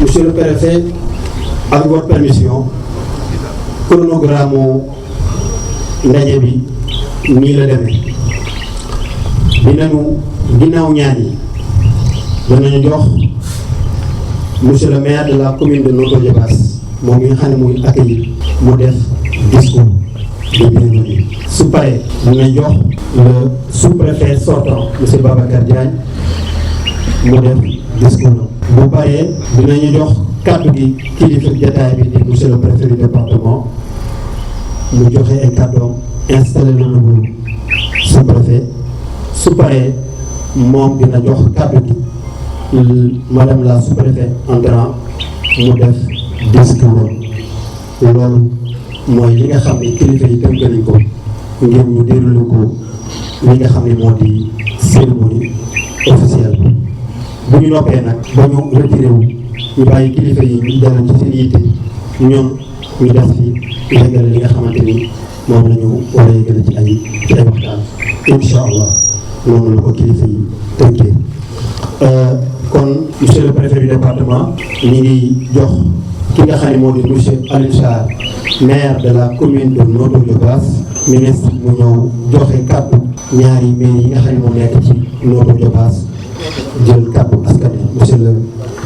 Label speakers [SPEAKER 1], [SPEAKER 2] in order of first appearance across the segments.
[SPEAKER 1] Monsieur le préfet, avec votre permission, chronogramme ndaje bi nii la demee dinañu ginnaaw ñaan yi danañu jox monsieur le maire de la commune de Notto Diobass moom mi nga xam ne muy accueillir mu def discours de bienvenue. Su paree dina jox le sous-préfet sortant monsieur Babacar Diagne mu def discours. Bu paree dinañu jox kàddu gi kilifa jotaay bi di monsieur le préfet du département mu joxe ay kàddoom installé na nouveau sous-préfet. Su paree moom dina jox kàddu gi madame la sous-préfet entrant mu def discours. Loolu mooy li nga xam ne kilifa yi tënk nañ ko ngir ñu déroulé ko li nga xam ne moo di cérémonie officielle bi. Bu ñu noppee nag ba ñu retiré wu ñu bàyyi kilifa yi ñu dellu ci seen yitte ñoom ñu des fi yeggale li nga xamante ni moom la ñu war a yeggale ci ay waxtaan incha allah noonu la ko kilifa yi tënkee. Kon monsieur le préfet du département ñi ngi jox ki nga xam ne moo di monsieur Alioune Sarr maire de la commune de Notto Diobass ministre mu ñëw joxe kàddu ñaari maire yi nga xam ne moo nekk ci Notto Diobass jël kàddu askan wi. Monsieur le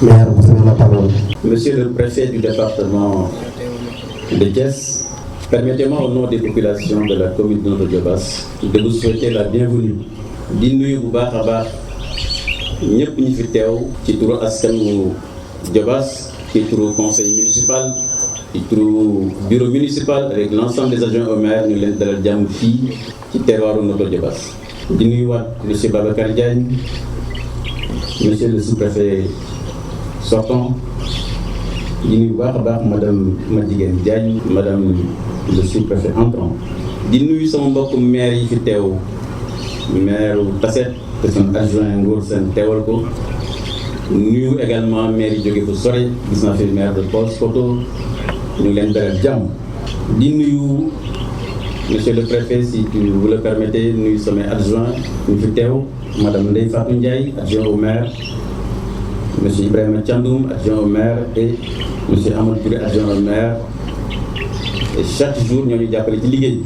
[SPEAKER 1] maire, vous avez la parole.
[SPEAKER 2] Monsieur le préfet du département de Thiès, permettez-moi au nom des populations de la commune de Notto Diobass de vous souhaiter la bienvenue. Di nuyu bu baax a baax ñëpp ñi fi teew ci turu askanu Diobass, ci turu conseil municipal, ci turu bureau municipal avec l'ensemble des adjoints au maire ñu leen dalal jàmm fii ci terroiru Notto Diobass. Di nuyuwaat monsieur Babacar Diagne, monsieur le sous-préfet sortant, di nuyu bu baax a baax madame Madjiguène Diagne, madame le sous-préfet entrant. Di nuyu sama mbokk maire yi fi teew, maire Tassette te son adjoint Ngor Sène teewal ko. Nuyu également maire yi jóge fu sore, gis naa fi maire de Paoskoto, ñu leen dalal jàmm. Di nuyu monsieur le préfet, si vous le permettez, nuyu samay adjoint ñu fi teew, madame Ndeye Fatou Ndiaye, adjoint au maire, monsieur Ibrahima Thiandoum, adjoint au maire, et monsieur Amadou Touré, adjoint au maire. Et chaque jour ñoo ñu jàppale ci liggéey.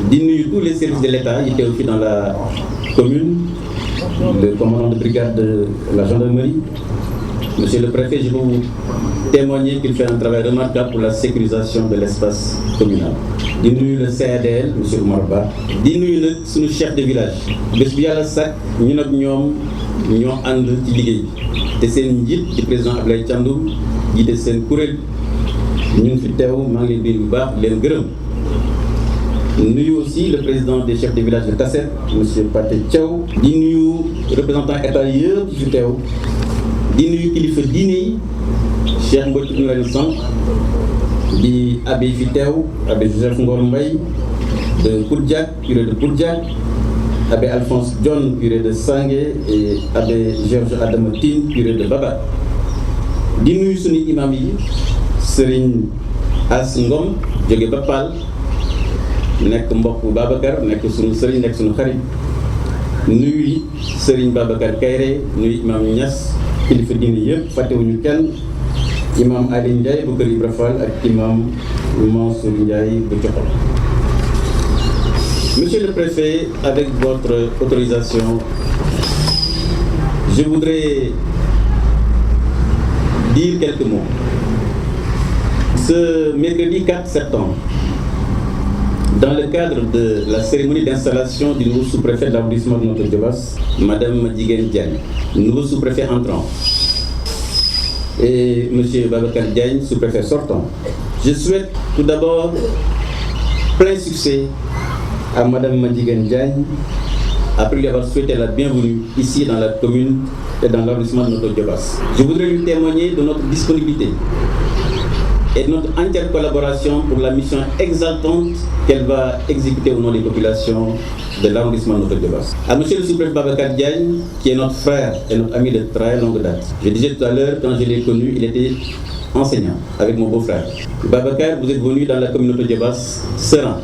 [SPEAKER 2] Di nuyu tous les services de l'État yi teew fii dans la commune, le commandant de brigade de la gendarmerie. Monsieur le préfet, je peux vous témoigner qu'il fait un travail remarquable pour la sécurisation de l'espace communal. Di nuyu le CADL, monsieur Oumar Ba. Di nuyu nag suñu chef de village. Bés bu yàlla sàkk ñun ak ñoom ñoo ànd ci liggéey bi te seen njiit di président Ablaye Thiandoum jiite seen kuréel ñu ngi fi teew maa ngi leen di bu baax leen gërëm. Nuyu aussi le président des chefs de village de Tassette, monsieur Pathé Thiaw. Di nuyu représentant état yëpp ci fi teew. Di nuyu kilifa diine yi Cheikh Mbodj ñu leen sant, di abbé fi teew, abbé Joseph Ngor Mbaye de Poudjak, curé de Poudjak, abbé Alphonse John, curé de Sangué, et abbé Georges Adama Tine, curé de Baba. Di nuyu suñu imam yi Serigne As Ngom jóge ba Pal, nekk mbokk Babacar, nekk suñu Serigne, nekk suñu xarit. Nuyu Serigne Babacar Kayré, nuyu imam Niass, kilifa diine yëpp fàttewuñu kenn, imam Ali Ndiaye bu Kër Ibra Fall ak imam Mansour Ndiaye bu Coxol. Monsieur le préfet, avec votre autorisation, je voudrais dire quelques mots. Ce mercredi 4 septembre, dans le cadre de la cérémonie d'installation du nouveau sous-préfet de l'arrondissement de Notto Diobass, madame Madjiguène Diagne, nouveau sous-préfet entrant, et monsieur Babacar Diagne, sous-préfet sortant, je souhaite tout d'abord plein succès à madame Madjiguène Diagne, après lui avoir souhaité la bienvenue ici dans la commune et dans l'arrondissement de Notto Diobass. Je voudrais lui témoigner de notre disponibilité et de notre entière collaboration pour la mission exaltante qu'elle va exécuter au nom des populations de l'arrondissement de Notto Diobass. À monsieur le sous-préfet Babacar Diagne, qui est notre frère et notre ami de très longue date. Je disais tout à l'heure, quand je l'ai connu, il était enseignant avec mon beau-frère. Babacar, vous êtes venu dans la commune de Notto Diobass serein.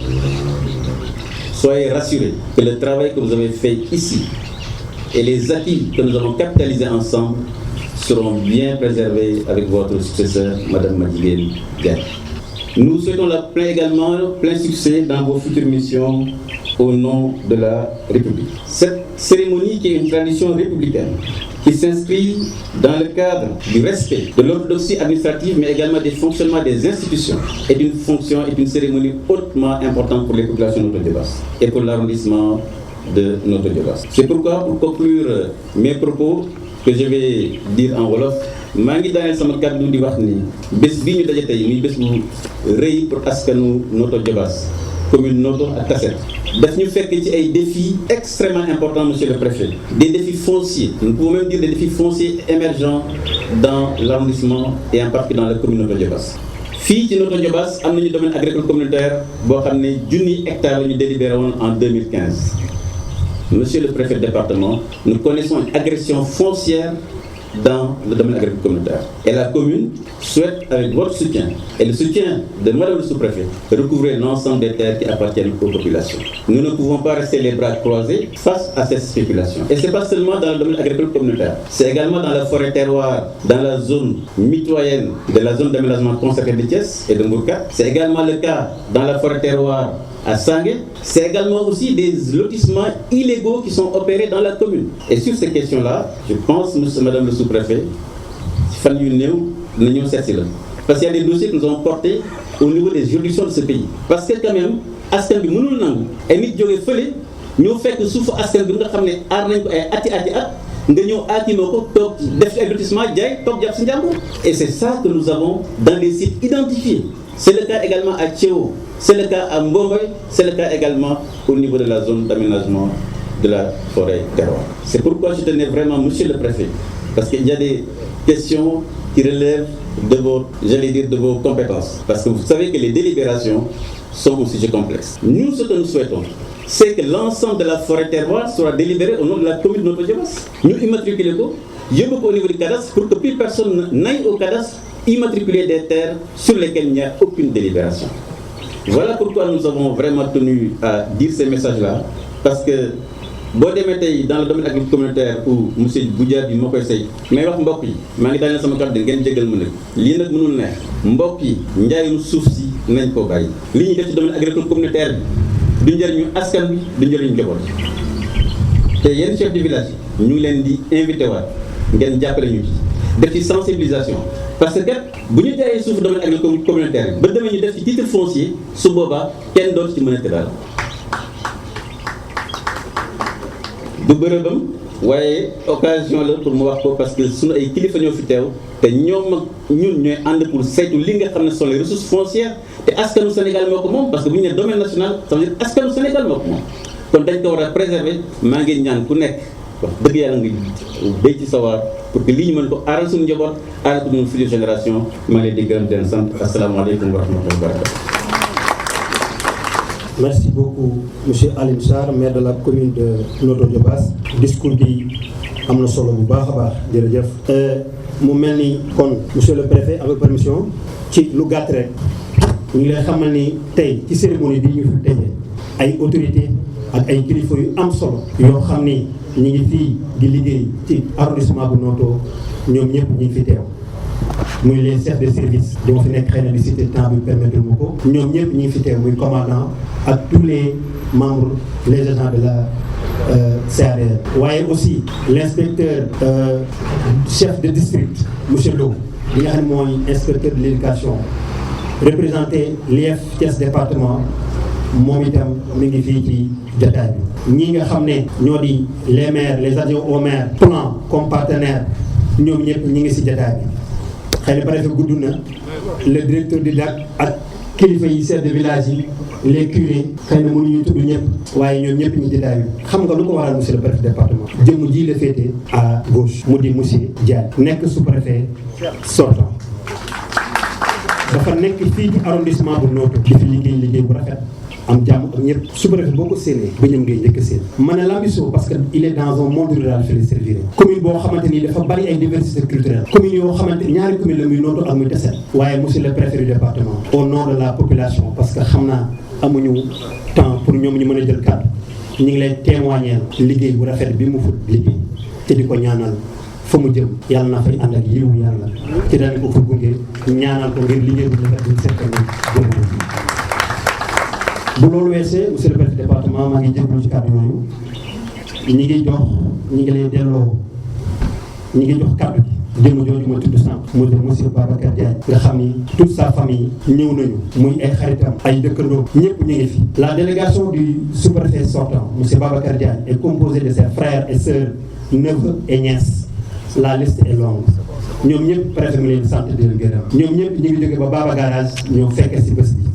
[SPEAKER 2] Soyez rassurés que le travail que vous avez fait ici et les acquis que nous avons capitalisés ensemble seront bien préservés avec votre successeur, Madame Madjiguène Diagne. Nous souhaitons également plein succès dans vos futures missions au nom de la République. Cette cérémonie qui est une tradition républicaine, qui s'inscrit dans le cadre du respect de l'orthodoxie administrative, mais également des fonctionnements des institutions, est une cérémonie hautement importante pour les populations de Notto Diobass et pour l'arrondissement de Notto Diobass. C'est pourquoi, pour conclure mes propos, que je vais dire en wolof, maa ngi daaneel sama kàddu di wax ni bés bii ñu daje tey muy bés bu rëy pour askanu Notto Diobass, commune Notto ak Tassette, daf ñu fekk ci ay défis extrêmement importants, monsieur le préfet, des défis fonciers, nous pouvons même dire des défis fonciers émergents dans l'arrondissement et en particulier dans la commune Notto Diobass. fii ci Notto Diobass am nañu domaine agricole communautaire boo xam ne 1000 hectares la ñu délibéré woon en 2015. Monsieur le préfet de département, nous connaissons une agression foncière dans le domaine agricole communautaire. Et la commune souhaite, avec votre soutien et le soutien de Madame le sous-préfet, recouvrer l'ensemble des terres qui appartiennent aux populations. Nous ne pouvons pas rester les bras croisés face à cette spéculation. Et ce n'est pas seulement dans le domaine agricole communautaire, c'est également dans la forêt terroir, dans la zone mitoyenne de la zone d'aménagement concerté de Thiès et de Mbourkat. C'est également le cas dans la forêt terroir à Sangué. C'est également aussi des lotissements illégaux qui sont opérés dans la commune. Et sur ces questions-là, je pense, Madame le sous-préfet, parce qu'il y a des dossiers que nous avons portés au niveau des juridictions de ce pays. Parce que quand même, askan bi mënul nangu ay nit jóge fële ñoo fekk suufu askan bi nga xam ne aar nañ ko ay ati nga ñëw aakimoo ko toog def ay lotissement jaay toog jàpp si njàmbur. Et c'est ça que nous avons dans les sites identifiés. C'est le cas également à Thiéwo, c'est le cas à Mbomboy, c'est le cas également au niveau de la zone d'aménagement de la forêt terroir. C'est pourquoi je tenais vraiment, monsieur le préfet, parce qu'il y a des questions qui relèvent de vos, de vos compétences. Parce que vous savez que les délibérations sont un sujet complexe. Nous, ce que nous souhaitons, c'est que l'ensemble de la forêt terroir soit délibéré au nom de la commune de Notto Diobass. Nous immatriculons au niveau du cadastre pour que plus personne n'aille au cadastre immatriculer des terres sur lesquelles il n'y a aucune délibération. Voilà pourquoi nous avons vraiment tenu à dire ces messages-là, parce que boo demee tey dans le domaine agricole communautaire où monsieur Boudia bi moo koy say may wax mbokk yi maa ngi daaneel sama kàddu ngeen jégal ma nag lii nag mënul neex mbokk yi njaayum suuf si nañ koo bàyyi li ñuy def ci domaine agricole communautaire bi du njëriñu askan bi du njëriñu njaboot te yenn chef de village yi ñu ngi leen di invité waat ngeen jàppale ñu ci def ci sensibilisation parce que bu ñu jaayee suuf domaine agricole communautaire bi ba demee ñu def ci titre foncier su boobaa kenn dootu ci mën a tëral du bërëbam waaye occasion la pour mu wax ko parce que sunu ay kilifa ñoo fi teew te ñoom ak ñun ñooy ànd pour saytu li nga xam ne sont les ressources foncières te askanu Sénégal moo ko moom parce que bu ñu nee domaine national ça veut dire askanu Sénégal moo ko moom kon dañ ko war a préserver maa ngi ñaan ku nekk wax dëgg yàlla nga béy ci sawar pour que lii ñu mën ko aaral suñu njaboot aaral ko ñun future génération maa ngi leen di gërëm di leen sant asalaamaaleykum wa rahmatullahi wa barakatuh.
[SPEAKER 1] Merci beaucoup, monsieur Alioune Sarr, maire de la commune de Notto Diobass. discours bi am na solo bu baax a baax jërëjëf. mu mel ni kon monsieur le préfet avec permission ci lu gàtt rek ñu ngi lay xamal ni tey ci cérémonie bi ñu fi tëjee ay autorités ak ay kilifa yu am solo yoo xam ni ñu ngi fii di liggéey ci arrondissement bu Notto ñoom ñëpp ñu ngi fi teew. muy les chefs de service dama fi nekk xëy na di cité temps bi permettre mu ko ñoom ñëpp ñu ngi fi teew muy commandant ak tous les membres les agents de la CADR. waaye aussi l'inspecteur chef de district monsieur Lo bi nga xam ne mooy inspecteur de l'éducation représenté l'IEF Thiès département moom itam mi ngi fii ci jotaay bi. ñi nga xam ne ñoo di les maires les adjoints au maire plan comme partenaire ñoom ñëpp ñi ngi si jotaay bi. xëy na préfet gudd na le directeur du DAC ak kilifa yi chef de village yi les curés xëy na mënuñu tudd ñëpp waaye ñoom ñëpp ñu détail bi xam nga lu ko waral monsieur le préfet département jëmm ji la féete à gauche mu di monsieur Diagne nekk sous-préfet sortant dafa nekk fii ci arrondissement bu Notto di fi liggéey bu rafet am jàmm ak ñëpp sous-préfet boo ko séenee ba ñëm ngay njëkk seen ma ne l'ambition parce que il est dans un monde rural fi la servir commune boo xamante ni dafa bari ay diversité culturelle commune yoo xamante ñaari commune la muy Notto ak muy Tassette waaye monsieur le préfet du département au nom de la population parce que xam naa amuñu temps pour ñoom ñu mën a jël kàddu ñu ngi lay témoigner liggéey bu rafet bi mu fut liggéey te di ko ñaanal fa mu jëm yàlla na fay ànd ak yiwu yàlla ci dañ ko fa gunge ñaanal ko ngir liggéey bu rafet bu fekk ni jëm bu loolu weesee monsieur le préfet département maa ngi jégalu ci kàddu yooyu ñi ngi lay delloo ñi ngi jox kàddu gi jëmm jooju ma tudd sànq mu de monsieur Babacar Diagne nga xam ni toute sa famille ñëw nañu muy ay xaritam ay dëkkandoo ñëpp ñu ngi fi. La délégation du sous-préfet sortant monsieur Babacar Diagne est composée de ses frères et sœurs, neveux et nièces. La liste est longue ñoom ñëpp préfet mu leen sant di leen gërëm ñoom ñëpp ñu ngi jóge ba Baba Garage ñoo fekke si bés bi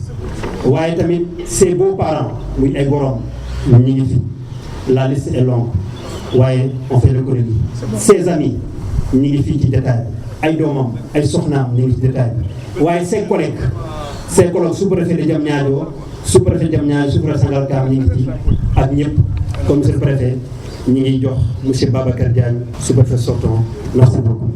[SPEAKER 1] waaye tamit ses beaux-parents muy ay gorom ñu ngi fi. La liste est longue waaye on fait l'économie. Ses amis ñi ngi fii ci détail ay doomam ay soxnaam ñu ngi ci détail waaye ses collègues sous-préfet de Diamniadio sous-préfet Diamniadio sous-préfet Sangalkam ñi ngi ci ak ñëpp comme monsieur le préfet ñi ngi jox monsieur Babacar Diagne sous-préfet sortant. Merci beaucoup.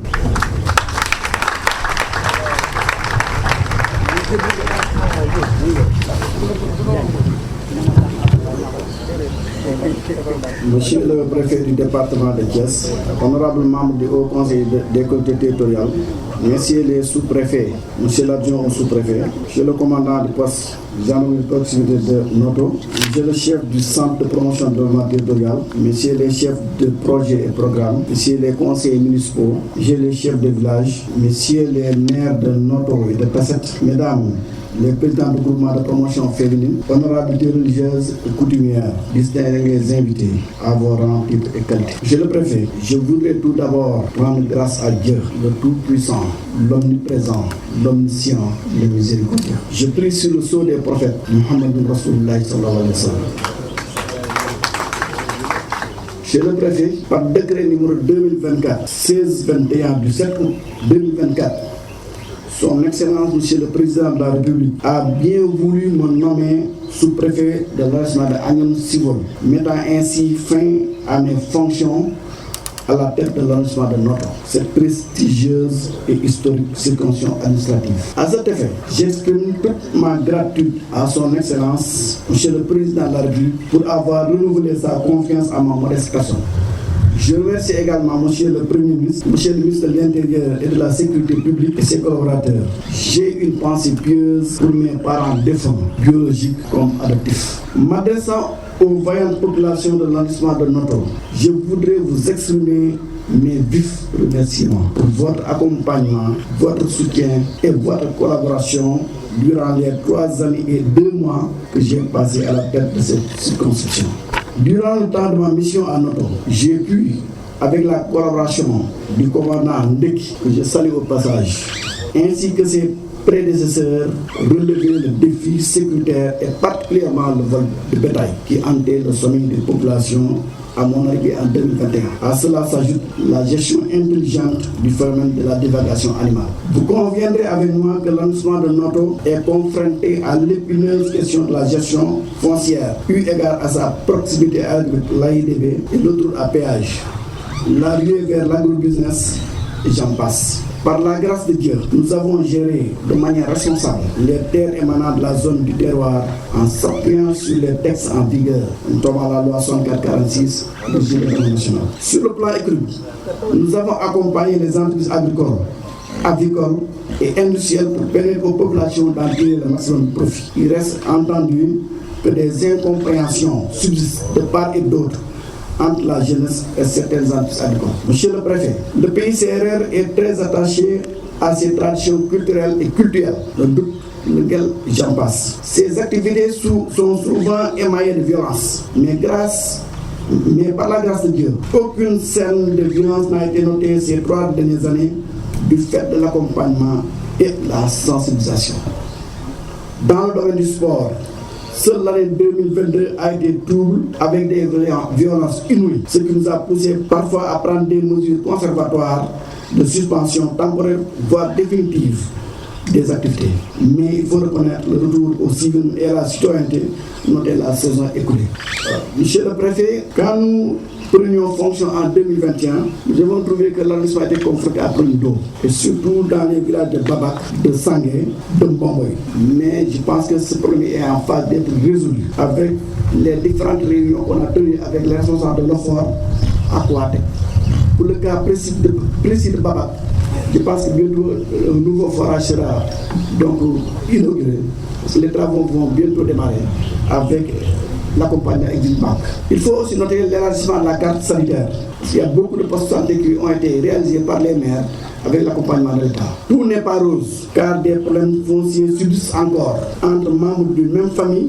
[SPEAKER 3] Monsieur le préfet du département de Thiès, honorables membres du Haut Conseil des collectivités territoriales, messieurs les sous-préfets, monsieur l'adjoint au sous-préfet, monsieur le commandant du poste gendarmerie de proximité de Noto, monsieur le chef du centre de promotion de développement territorial, messieurs les chefs de projet et programmes, messieurs les conseillers municipaux, messieurs les chefs de village, messieurs les maires de Noto et de Tasset, mesdames, les présidents du groupement de promotion féminine, honorables religieuses et coutumières, distingués invités à vos rangs, types et qualités. Monsieur le préfet, je voudrais tout d'abord rendre grâce à Dieu, le Tout-Puissant, l'Omniprésent, l'Omniscient, le Miséricordieux. Je prie sur le sceau des prophètes, Muhammad Rasulullah sallallahu alayhi wa sallam. Monsieur le préfet, par décret numéro 2024-1621 du 7 août 2024, Son Excellence, Monsieur le Président de la République, a bien voulu me nommer sous-préfet de l'arrondissement de Agnam Civol, mettant ainsi fin à mes fonctions à la tête de l'arrondissement de Noto, cette prestigieuse et historique circonscription administrative. À cet effet, j'exprime toute ma gratitude à Son Excellence, Monsieur le Président de la République, pour avoir renouvelé sa confiance à ma modeste personne. Je remercie également Monsieur le Premier ministre, Monsieur le ministre de l'Intérieur et de la Sécurité publique et ses collaborateurs. J'ai une pensée pieuse pour mes parents défunts, biologiques comme adoptifs. M'adressant aux vaillantes populations de l'arrondissement de Noto, je voudrais vous exprimer mes vifs remerciements pour votre accompagnement, votre soutien et votre collaboration durant les 3 années et 2 mois que j'ai passé à la tête de cette circonscription. Durant le temps de ma mission à Noto, j'ai pu, avec la collaboration du commandant Ndeki, que je salue au passage, ainsi que ses prédécesseurs, relever le défi sécuritaire et particulièrement le vol de bétail qui hantait le sommeil des populations à mon arrivée en 2021. À cela s'ajoute la gestion intelligente du phénomène de la divagation animale. Vous conviendrez avec moi que l'arrondissement de Noto est confronté à l'épineuse question de la gestion foncière, eu égard à sa proximité avec l'AIDB et l'autoroute à péage, l'arrivée vers l'agrobusiness et j'en passe. Par la grâce de Dieu, nous avons géré de manière responsable les terres émanant de la zone du terroir en s'appuyant sur les textes en vigueur, notamment la loi 6446 du gouvernement national. Sur le plan économique, nous avons accompagné les entreprises avicoles et industrielles pour permettre aux populations d'en tirer le maximum de profit. Il reste entendu que des incompréhensions subsistent de part et d'autre entre la jeunesse et certaines entreprises agricoles. Monsieur le préfet, le pays CRR est très attaché à ses traditions culturelles et culturelles, le doute lequel j'en passe. Ces activités sont souvent émaillées de violence, mais par la grâce de Dieu, aucune scène de violence n'a été notée ces 3 dernières années du fait de l'accompagnement et de la sensibilisation. Dans le domaine du sport, seule l'année 2022 a été trouble avec des violences inouïes, ce qui nous a poussé parfois à prendre des mesures conservatoires de suspension temporaire, voire définitive des activités. Mais il faut reconnaître le retour au civisme et à la citoyenneté, noter la saison écoulée. Monsieur le préfet, quand nous prenions fonction en 2021, nous avons trouvé que l'arrondissement était confronté à problème d'eau, et surtout dans les villages de Babak, de Sangué, de Mbomboy. Mais je pense que ce problème est en phase d'être résolu avec les différentes réunions qu'on a tenues avec les responsables de l'OFOR à Kouatek. Pour le cas précis de Babac, je pense que bientôt un nouveau forage sera donc inauguré. Parce que les travaux vont bientôt démarrer avec l'accompagnement Eximbank. Il faut aussi noter l'élargissement de la carte sanitaire. Parce qu'il y a beaucoup de postes de santé qui ont été réalisés par les maires avec l'accompagnement de l'État. Tout n'est pas rose, car des problèmes fonciers subsistent encore entre membres d'une même famille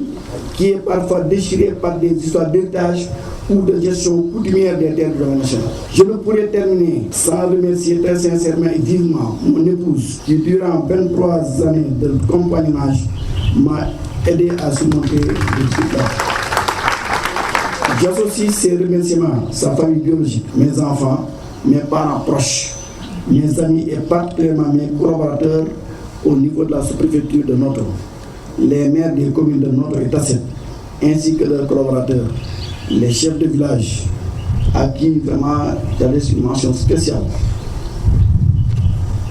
[SPEAKER 3] qui est parfois déchirée par des histoires d'héritage ou de gestion coutumière des terres du domaine national. Je ne pourrais terminer sans remercier très sincèrement et vivement mon épouse qui, durant 23 années de compagnonnage, m'a aidé à surmonter les difficultés. J'associe ces remerciements sa famille biologique, mes enfants, mes parents proches, mes amis et particulièrement mes collaborateurs au niveau de la sous-préfecture de Noto, les maires des communes de Noto et Tasset, ainsi que leurs collaborateurs, les chefs de village, à qui vraiment j'adresse une mention spéciale,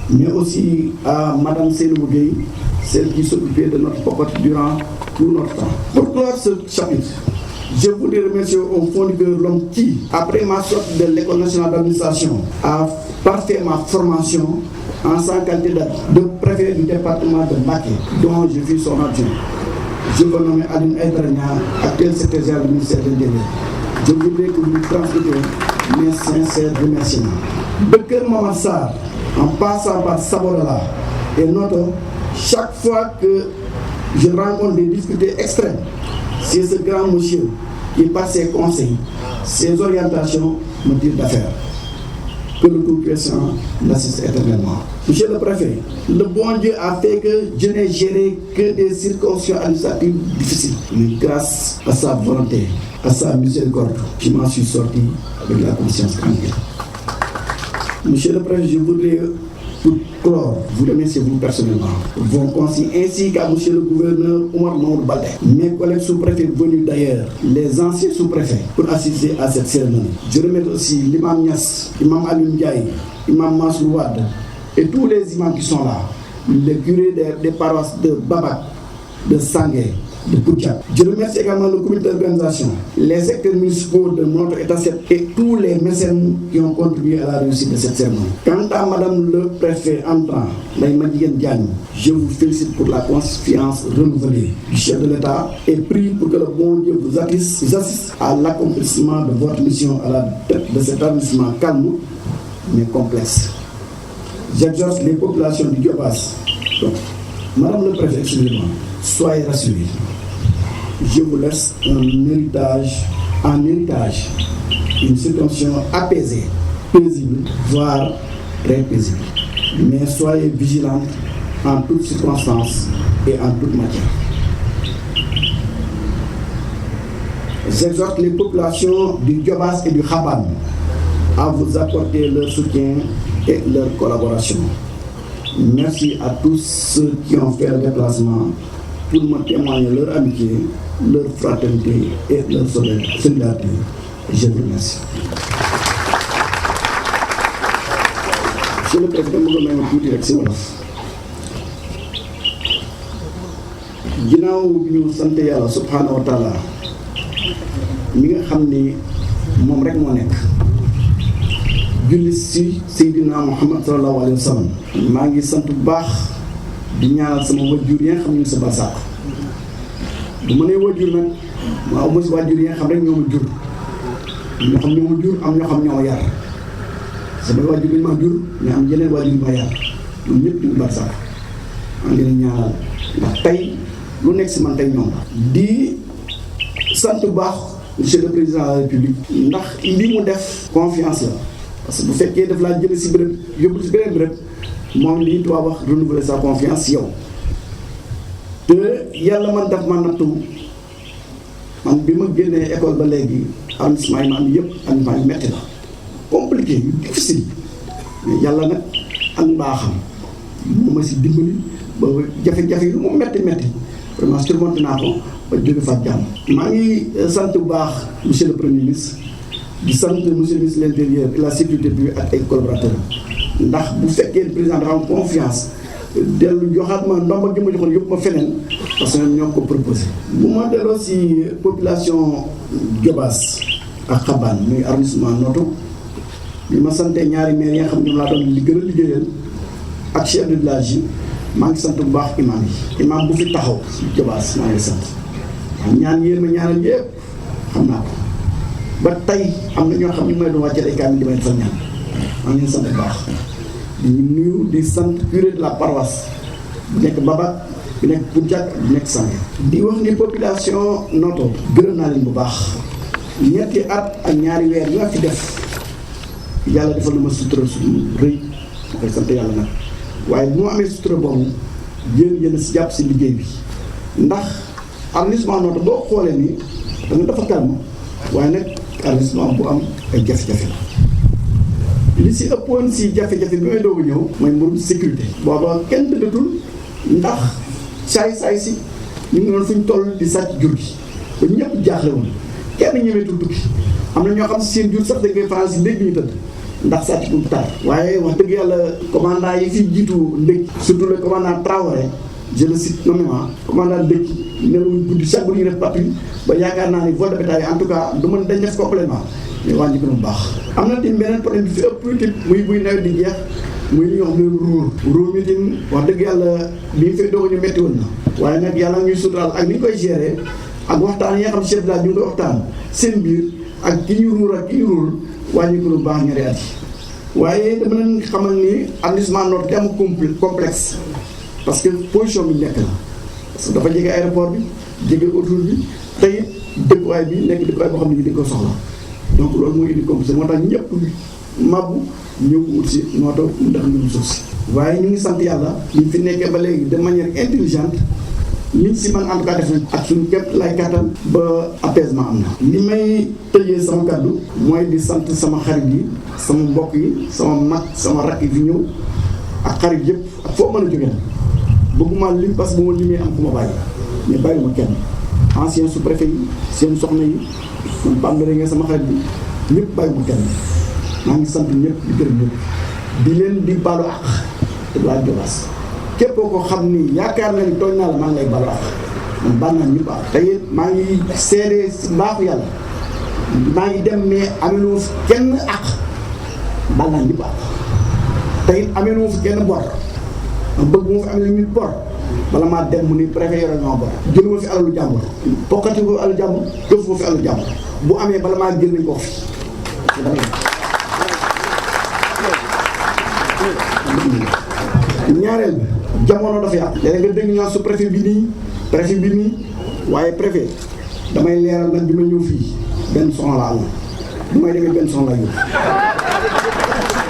[SPEAKER 3] mais aussi à Madame Seydou Gueye, celle qui s'occupait de notre popote durant tout notre temps. Pour clore ce chapitre, je voudrais remercier au fond du cœur l'homme qui, après ma sortie de l'École nationale d'administration, a parfait ma formation en sa qualité de préfet du département de Mbacké, dont je suis son adjoint. Je veux nommer Aline Aïdrania, actuel secrétaire du ministère de l'Intérieur. Je voudrais que vous transmettez mes sincères remerciements. De Keur Momar Sarr, en passant par Sabodala et Noto, chaque fois que je rencontre des difficultés extrêmes, c'est ce grand monsieur qui, par ses conseils, ses orientations, me tire d'affaire. Que le Tout-Puissant l'assiste éternellement. Monsieur le préfet, le bon Dieu a fait que je n'ai géré que des circonstances administratives difficiles. Mais grâce à sa volonté, à sa miséricorde, je m'en suis sorti avec la conscience tranquille. Monsieur le préfet, je voudrais pour clore vous remercier vous personnellement, vos conseils, ainsi qu'à monsieur le gouverneur Omar Mamoud Baldé, mes collègues sous-préfets venus d'ailleurs, les anciens sous-préfets, pour assister à cette cérémonie. Je remercie aussi l'imam Niass, l'imam Alioune Ndiaye, l'imam Mansour Wade et tous les imams qui sont là, les curés des paroisses de Babac, de Sangué, de Koutiak. Je remercie également le comité d'organisation, les secteurs municipaux de notre État et tous les mécènes qui ont contribué à la réussite de cette cérémonie. Quant à Madame le préfet entrant, Naïmadjigen Diagne, je vous félicite pour la confiance renouvelée du chef de l'État et prie pour que le bon Dieu vous assiste à l'accomplissement de votre mission à la tête de cet arrondissement calme mais complexe. J'exhorte les populations du Diobass. Donc, Madame le préfet, excusez-moi, soyez rassurés. Je vous laisse en héritage, une situation apaisée, paisible, voire très paisible. Mais soyez vigilants en toutes circonstances et en toute matière. J'exhorte les populations du Diobass et du Khaban à vous apporter leur soutien et leur collaboration. Merci à tous ceux qui ont fait le déplacement pour me témoigner leur amitié, leur fraternité et leur solidarité. Je vous remercie. Monsieur le président, je vous remercie rek si wolof. Ginnaaw bi ñu sant Yàlla subhanahu wa taala mi nga xam ni moom rek moo nekk. julli si Seydina Muhammad sallallahu alayhi wa sallam maa ngi sant bu baax di ñaanal sama wajjur yi nga xam ne sa barsàq bu ma nee wajjur nag maa amu si wajjur yi nga xam rek ñoo ma jur ñoo xam ñoo ma jur am ñoo xam ñoo ma yar sama wajjur yi ma jur ñu am yeneen wajjur yi ma yar ñun ñëpp ñu barsàq maa ngi leen ñaanal ndax tey lu nekk si man tey ñoom di sant bu baax monsieur le président de la république ndax li mu def confiance la. parce que bu fekkee daf laa jëlee si béréb yóbbu si beneen béréb moom lii tubaab wax renouveler sa confiance si yow te yàlla man daf ma nattu man bi ma génnee école ba léegi arrondissement yi ma am yëpp arrondissement yu métti la compliqué yu difficile mais yàlla nag ak mbaaxam moo ma si dimbali ba jafe-jafe yi lu mu métti vraiment surmonté naa ko ba jóge fa jàmm. maa ngi sant bu baax monsieur le premier ministre. di sant monsieur le ministre de l'Intérieur et la sécurité publique ak ay collaborateurs ndax bu fekkee le président dafa am confiance dellu joxaat ma ndomba gi ma joxoon yëpp ma feneen parce que ñoo ko proposé. bu ma delloo si population Diobass ak Xabaan muy arrondissement Noto bi ma santee ñaari maire yi nga xam ne ñoom laa doon li gën a liggéeyal ak chef de village yi maa ngi sant bu baax imam yi imam bu fi taxaw si Jobaas maa ngi sant waaw ñaan yéen ma ñaanal yëpp xam naa ko ba tey am na ñoo xam ne may doon wàccee ay kaamil di may defal ñaan maa ngi leen sant bu baax di nuyu di sant curé de la paroisse bu nekk Babat bi nekk Poutiac bi nekk Sange di wax ni population Noto gërëm naa leen bu baax ñetti at ak ñaari weer yi nga fi def yàlla defal na ma sutura su rëy ma koy sant yàlla nag waaye bu ma amee sutura boobu yéen si jàpp si liggéey bi ndax arrondissement Noto boo xoolee nii da nga dafa calme waaye nag arrondissement bu am ay jafe-jafe la li si ëppoon si jafe-jafe bi may doog a ñëw mooy mbirum sécurité booba kenn dëggatul ndax saay si ñu ngi doon fu ñu toll di sàcc jur gi ba ñëpp jaaxle woon kenn ñemeetul tukki am na ñoo xam si seen jur sax da ngay faral si ndéeg bi ñu tëdd ndax sàcc bu tar waaye wax dëgg yàlla commandant yi fi jiitu ndéeg surtout le commandant Traoré je le cite nommément commandant ndéeg nelawuñ guddi chaque jour ñu def patrouille ba yaakaar naa ni vol de bétail en tout cas du mën dañ def complètement mais wàññi ko bu baax. am na tamit beneen problème bi fi ëpp tamit muy buy nawet di jeex muy li ñuy wax ne ruur mi tamit wax dëgg yàlla bi ñu fay doog ñu métti woon na waaye nag yàlla ñuy suturaal ak ni ñu koy gérer ak waxtaan yi nga xam chef de village ñu ngi koy waxtaan seen biir ak ki ñu ruur ak ki ñu ruur wàññi ko bu baax ñaari at yi waaye dama leen xamal ni arrondissement Nord te am complexe parce que position bi nekk la parce que dafa jege aéroport bi jege autoroute bi tey dëkkuwaay bi nekk dëkkuwaay boo xam ne ñu dañ ko soxla donc loolu mooy indi complexe moo tax ñëpp mabbu ñëw ut si Noto ndax ñu suuf si waaye ñu ngi sant yàlla ñu fi nekkee ba léegi de manière intelligente liñ si man en tout cas def nañ ak suñu képp lay kattan ba apaisement am na. li may tëjee sama kaddu mooy di sant sama xarit yi sama mbokk yi sama mag sama rakk yi fi ñëw ak xarit yëpp ak foo mën a jógee bëgguma lim parce que bu ma limee am ku ma bàyyi mais bàyyi ma kenn ancien sous-préfet yi seen soxna yi man Pambere nga sama xarit bi ñëpp bàyyi ma kenn maa ngi sant ñëpp di gërëm ñëpp di leen di baalu àq te waa Jobaas képp ko xam ni yaakaar na ni tooñ naa la maa ngi lay baalu àq man baal naa ñëpp àq te it maa ngi seede si mbaaxu yàlla maa ngi dem mais amelu fi kenn àq baal naa ñëpp àq te it amelu fi kenn bor ma bëgg mu fi amee nit bor bala maa dem mu ni préfet yore ñoo bor jëluma fi alalu jàmbur pokkati ko alalu jàmbur def ko fi alalu jàmbur bu amee bala maa jël nañ ko fi ñaareel bi jamono dafa yàqu léeg nga dégg ñu naan su préfet bi nii waaye préfet damay leeral nag bi ma ñëw fii benn soxla la am bu may demee benn soxla yu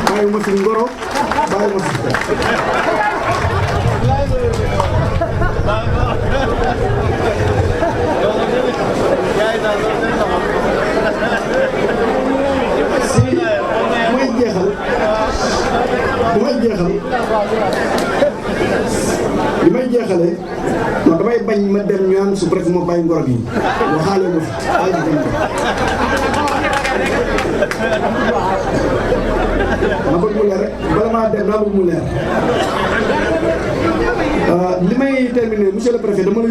[SPEAKER 3] bàyyi ma fi ngoro bàyyi ma fi li may jeexale non damay bañ ma dem ñu naan su préfet ma bàyyi ngoro gi waxaale ma fi ma bëgg mu leer rek bala maa dem naa bëgg mu leer li may terminer monsieur le préfet dama la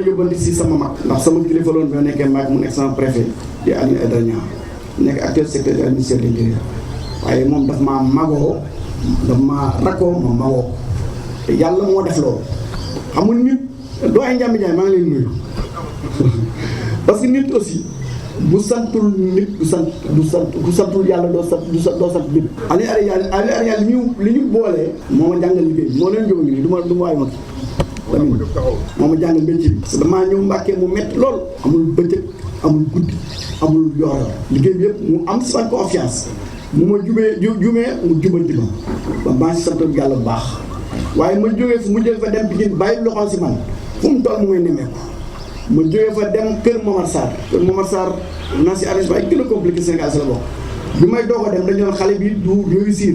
[SPEAKER 3] yóbbante si sama mag ndax sama kilifa loon bi ma nekkee mag mu nekk sama préfet di Alioune Aïdara Niang nekk actuel secrétaire du ministère de l'Intérieur waaye moom daf maa magoo daf maa rakkoo ma magoo te yàlla moo def loolu xamul nit doo ay njàmbi jaay maa ngi leen nuyu parce que nit aussi bu santul nit du santul yàlla doo sant nit. Alioune li ñu boolee moo ma jàngal liggéey moo leen jóg nii du ma waay ma tamit moo ma jàngal métier bi parce que damaa ñëw Mbàkke mu métti lool amul bëccëg amul guddi amul yoor liggéey bi yëpp mu am si man confiance mu ma jumee mu jubanti ma maa si sant yàlla bu baax waaye ma jógee fu mu jël fa dem Pikine bàyyi loxoom si man fu mu toll mu may nemmeeku ma jógee fa dem kër Momar Sarr naa si arrangement yi gën a compliqué Sénégal si la bokk bi may doog a dem dañu doon xale bi du réussir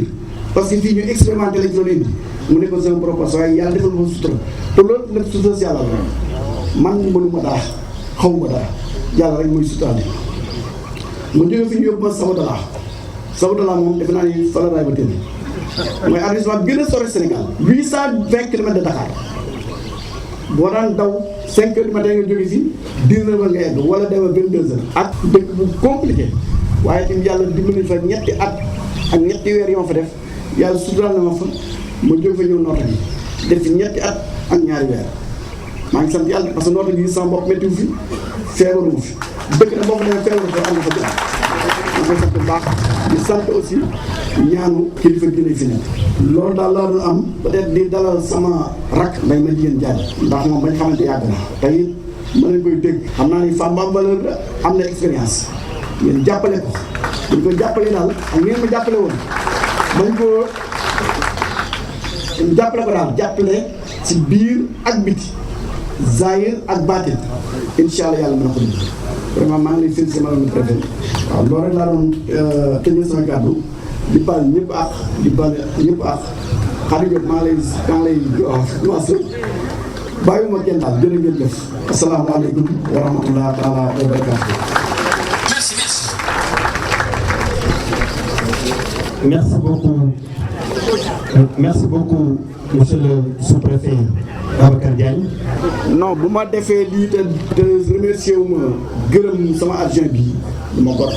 [SPEAKER 3] parce que fii ñu expérimenté lañ doon indi mu nekkoon sama proposition waaye yàlla defal ma sutura te loolu nag sutura si yàlla la man mënuma dara xawma dara yàlla rek mooy suturaale ma jógee fi ñu yóbbu ma Sabodala moom defe naa ni fa la raay ba tënk mooy arrondissement bi gën a sori Sénégal 820 kilomètres de Dakar boo daan daw 5 heures du matin nga jóge fi 19 heures nga egg wala dem 22 heures ak dëkk bu compliqué waaye tamit yàlla dimbali fa ñetti at ak ñetti weer yoo ma fa def yàlla suturaal na ma fa ma jóg fa ñëw Notto gi def fi ñetti at ak ñaari weer maa ngi sant yàlla parce que Notto gi sama bopp méttiwu fi feebaru fi dëkk na boo fa demee feebaru fa am na fa jàmm maa ngi sant bu baax di sant aussi ñaanu kilifa diine fi nekk loolu daal laa doon am peut-être di dalal sama rak nday ma jigéen jaay ndax moom bañ xamante yàgg na te it mën nañ koy dégg xam naa ni femme ba valeur la am na expérience ngeen jàppale ko buñ ko jàppale daal ak ngeen ma jàppale woon bañ ko jàppale ko daal jàppale ci biir ak biti zahir ak baatin incha allah yàlla mën na ko dégg vraiment maa ngi lay félicité madame le préfet waaw loolu rek laa doon tëjee sama kàddu di baal ñëpp ak di baal ñëpp ak xarit yëpp maa ngi lay wax bàyyiwuma kenn daal jërë ngeen def asalaamaaleykum wa rahmatulah taala wa barakaatu.
[SPEAKER 1] Merci beaucoup monsieur le sous-préfet Babacar Diagne.
[SPEAKER 3] non bu ma defee lii te remercier wu ma gërëm sama adjoint bi dama gor.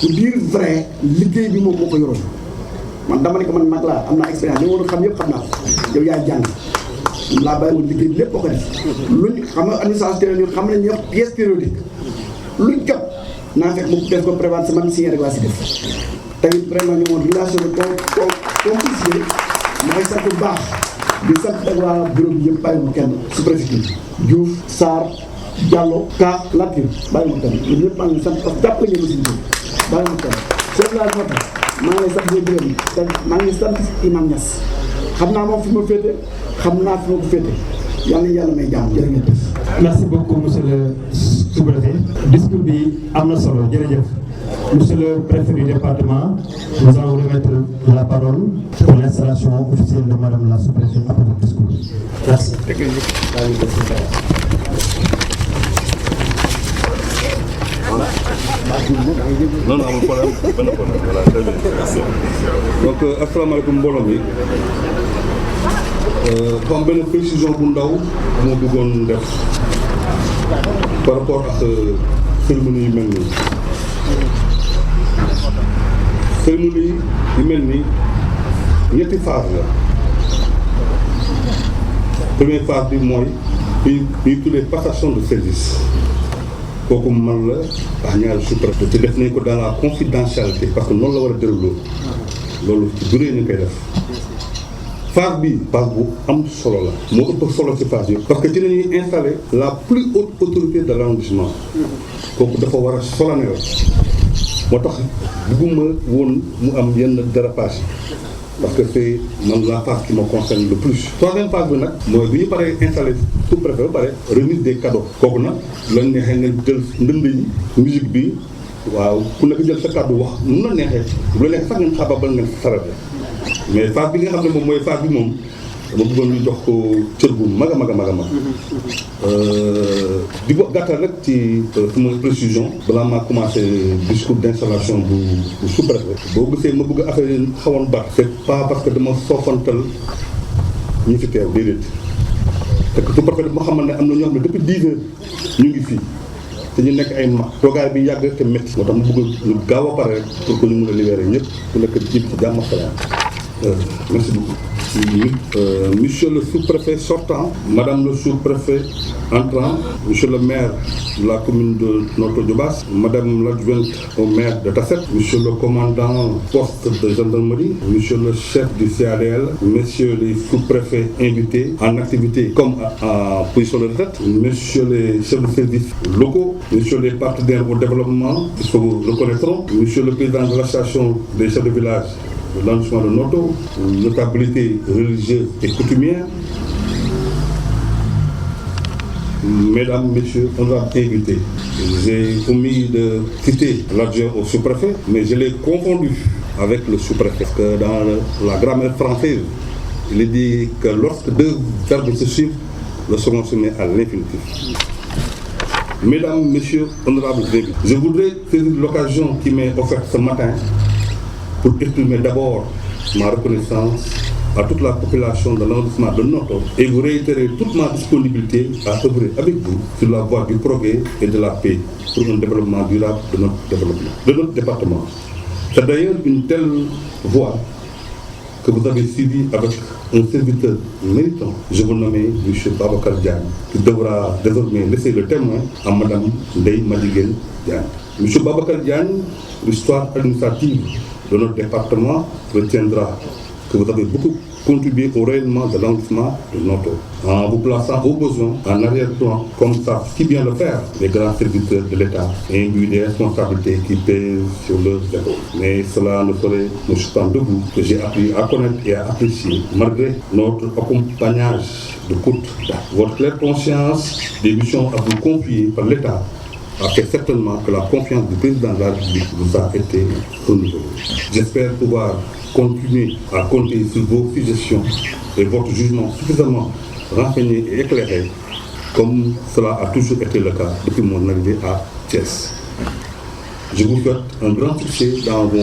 [SPEAKER 3] pour dire vrai liggéey bi moom moo ko yoroon man dama ne ko man mag laa am naa expérience li ma war a xam yëpp xam naa ko yow yaay jàng laa bàyyi woon liggéey bi lépp boo ko def luñ xam nga administration ñun xam nañ ñëpp pièce périodique luñ jot naa fekk mu def ko prévoir sama signé rek laa si def tamit vraiment ñu moom relation de complicité ma koy sant bu baax di sant ak waa bureau bi yëpp bàyyi mu kenn sous-préfecture Diouf Sarr Diallo Ka Latir bàyyi ma kenn ñun ñëpp maa ngi sant parce que jàppale ngeen aussi bàyyi ma kenn chef la mota maa ngi lay sant boo gërëm maa ngi sant Imam Niass xam naa moom fi ma féete xam naa fi ma ko féete yàlla may jàmm jërë ngeen def.
[SPEAKER 1] Merci beaucoup monsieur le sous-préfet discours bi am na solo jërëjëf monsieur le préfet du département nous allons remettre la parole pour l'installation officielle de madame la sous-préfète après le discours. Merci.
[SPEAKER 4] non amul problème benn problème voilà très bien donc asalaamaaleykum mbooloo mi dafa am benn précision bu ndaw moo bëggoon def par rapport ak cérémonie yu mel nii cérémonie yu mel nii ñetti phase la première phase bi mooy ñuy tuddee passation de service kooku man la ak ñaari sous-préfet te def nañ ko dans la confidentialité parce que noonu la war a déroulé loolu ci durée ñu koy def phase bi phase bu am solo la moo ëpp solo ci phase yi parce que ci nañuy installer la plus haute autorité de l'arrondissement kooku dafa war a solennel moo tax bëgguma woon mu am yenn dérapage parce que c'est man la phase qui me concerne le plus. troisième phase bi nag mooy bi ñu paree installé sous-préfet ba pare remise des cadeaux kooku nag lañ neexee nga jël ndënd yi musique bi waaw ku nekk jël sa kàddu wax nu la neexee bu la neexee sax ngeen xaababal ngeen sarate mais phase bi nga xam ne moom mooy phase bi moom dama bëggoon ñu jox ko cër bu mag a mag a mag a mag di ko gàttal rek ci sama précision balaa maa commencé discours d'installation bu sous-préfet boo gisee ma bëgg affaire yi xawoon bat c'est pas parce que dama soofantal ñi fi teew déedéet te que sous-préfet moo xamal ne am na ñoo xam ne depuis 10 heures ñu ngi fii te ñu nekk ay mag toogaay bi yàgg te métti moo tax ma bëgg ñu gaaw a pare rek pour que ñu mën a libérer ñëpp ku nekk ci jàmm ak salaam merci beaucoup. Monsieur le sous-préfet sortant, Madame le sous-préfet entrant, Monsieur le maire de la commune de Notto Diobass, Madame l'adjointe au maire de Tasset, Monsieur le commandant poste de gendarmerie, Monsieur le chef du CADL, Messieurs les sous-préfets invités en activité comme en position de retraite, Messieurs les chefs de service locaux, Messieurs les partenaires au développement, ils se reconnaîtront, Monsieur le président de l'association des chefs de village, le lancement de Notto, notabilité religieuse et coutumière, mesdames, messieurs, honorables invités. J'ai omis de citer l'adjoint au sous-préfet, mais je l'ai confondu avec le sous-préfet. Parce que dans la grammaire française, il est dit que lorsque deux verbes se suivent, le second se met à l'infinitif. Mesdames, messieurs, honorables invités, je voudrais saisir l'occasion qui m'est offerte ce matin pour exprimer d'abord ma reconnaissance à toute la population de l'arrondissement de Noto et vous réitérer toute ma disponibilité à œuvrer avec vous sur la voie du progrès et de la paix pour un développement durable de notre département. C'est d'ailleurs une telle voie que vous avez suivi avec un serviteur méritant, je vous nomme M. Babacar Diagne, qui devra désormais laisser le témoin à Mme Ndeye Madjiguène Diagne. M. Babacar Diagne, l'histoire administrative de notre département retiendra que vous avez beaucoup contribué au rayonnement de l'arrondissement de Noto, en vous plaçant au besoin en arrière-plan, comme ça, si bien le faire, les grands serviteurs de l'État, imbus des responsabilités qui pèsent sur leurs épaules. Mais cela ne saurait me suspendre de vous, que j'ai appris à connaître et à apprécier, malgré notre accompagnage de courte date. Votre claire conscience des missions à vous confier par l'État a fait certainement que la confiance du président de la République vous a été renouvelée. J'espère pouvoir continuer à compter sur vos suggestions et votre jugement suffisamment renseigné et éclairé, comme cela a toujours été le cas depuis mon arrivée à Thiès. Je vous souhaite un grand succès dans vos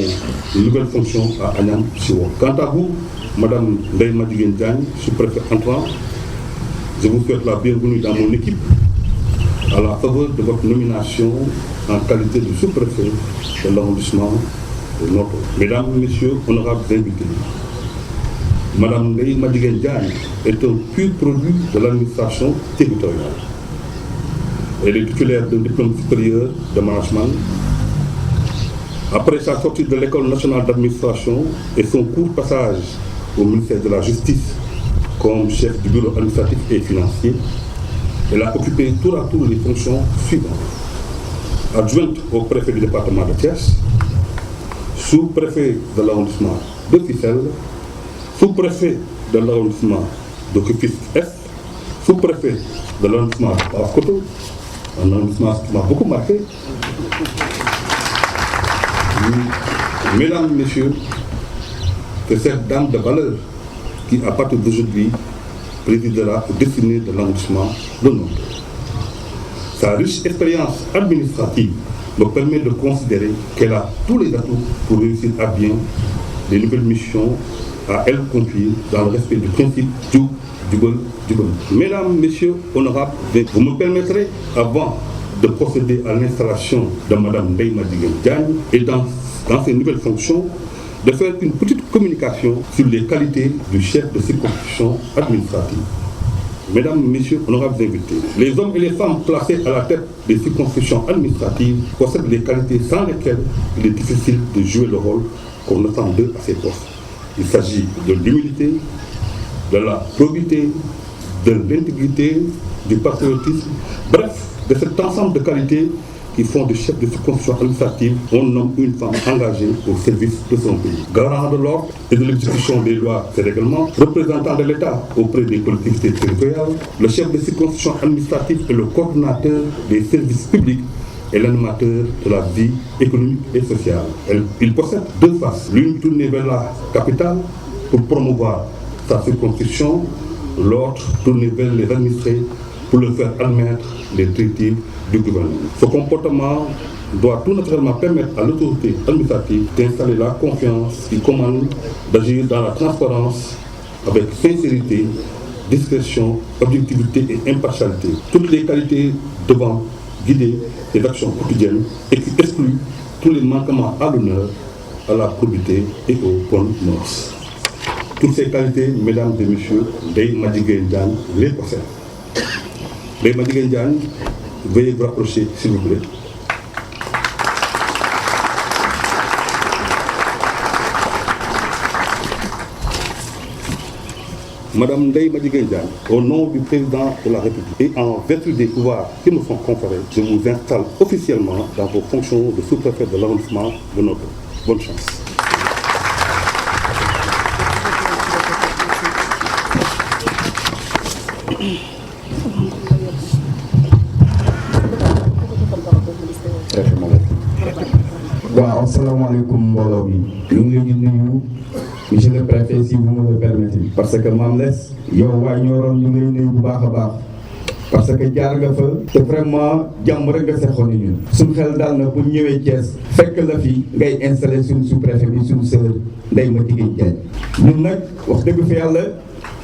[SPEAKER 4] nouvelles fonctions à Agnam Siwo. Quant à vous, Mme Ndeye Madjiguène Diagne, sous-préfet entrant, je vous souhaite la bienvenue dans mon équipe à la faveur de votre nomination en qualité de sous-préfet de l'arrondissement de Noto. Mesdames, Messieurs, honorables invités, Mme Ndeye Madjiguène Diagne est un pur produit de l'administration territoriale. Elle est titulaire d'un diplôme supérieur de management. Après sa sortie de l'École nationale d'administration et son court passage au ministère de la Justice comme chef du bureau administratif et financier, elle a occupé tour à tour les fonctions suivantes. Adjointe au préfet du département de Thiès, sous-préfet de l'arrondissement de Fissel, sous-préfet de l'arrondissement de Rufisque-Est, sous-préfet de l'arrondissement de Paoskoto, un arrondissement qui m'a beaucoup marqué. Mesdames, Messieurs, c'est cette dame de valeur qui, à partir d'aujourd'hui, présidera aux destinées de l'arrondissement de Noto. Sa riche expérience administrative me permet de considérer qu'elle a tous les atouts pour réussir à bien les nouvelles missions à elle confiées dans le respect du principe du bon. Mesdames, Messieurs, honorables, vous me permettrez, avant de procéder à l'installation de Mme Ndeye Madjiguène Diagne et dans ses nouvelles fonctions, de faire une petite communication sur les qualités du chef de circonscription administrative. Mesdames, Messieurs, honorables invités, les hommes et les femmes placés à la tête des circonscriptions administratives possèdent les qualités sans lesquelles il est difficile de jouer le rôle qu'on attend d'eux à ces postes. Il s'agit de l'humilité, de la probité, de l'intégrité, du patriotisme, bref, de cet ensemble de qualités qui font de chef de circonscription administrative un homme ou une femme engagée au service de son pays. Garant de l'ordre et de l'exécution des lois et règlements, représentant de l'État auprès des collectivités territoriales, le chef de circonscription administrative est le coordonnateur des services publics et l'animateur de la vie économique et sociale. Il possède deux faces, l'une tournée vers la capitale pour promouvoir sa circonscription, l'autre tournée vers les administrés pour leur faire admettre les directives du gouvernement. Ce comportement doit tout naturellement permettre à l'autorité administrative d'installer la confiance qui commande d'agir dans la transparence avec sincérité, discrétion, objectivité et impartialité. Toutes les qualités devant guider les actions quotidiennes et qui excluent tous les manquements à l'honneur, à la probité et aux bonnes mœurs. Toutes ces qualités, mesdames et messieurs, Ndeye Madjiguène Diagne les possède. Ndeye Madjiguène Diagne, veuillez vous rapprocher, s'il vous plaît. Madame Ndeye Madjiguène Diagne, au nom du président de la République et en vertu des pouvoirs qui me sont conférés, je vous installe officiellement dans vos fonctions de sous-préfet de l'arrondissement de Noto. Bonne chance.
[SPEAKER 5] waaw asalaamaaleykum mbooloo mi ñu ngi leen di nuyu monsieur le préfet si vous me le permettez parce que Mame Less yow waa Nioro ñu ngi lay nuyu bu baax a baax parce que jaar nga fa te vraiment jàmm rek nga seqoon ni ñun suñu xel daal na bu ñëwee Thiès fekk la fi ngay installé suñu sous-préfet bi suñu sœur Ndeye Madjiguène Diagne ñun nag wax dëgg fi yàlla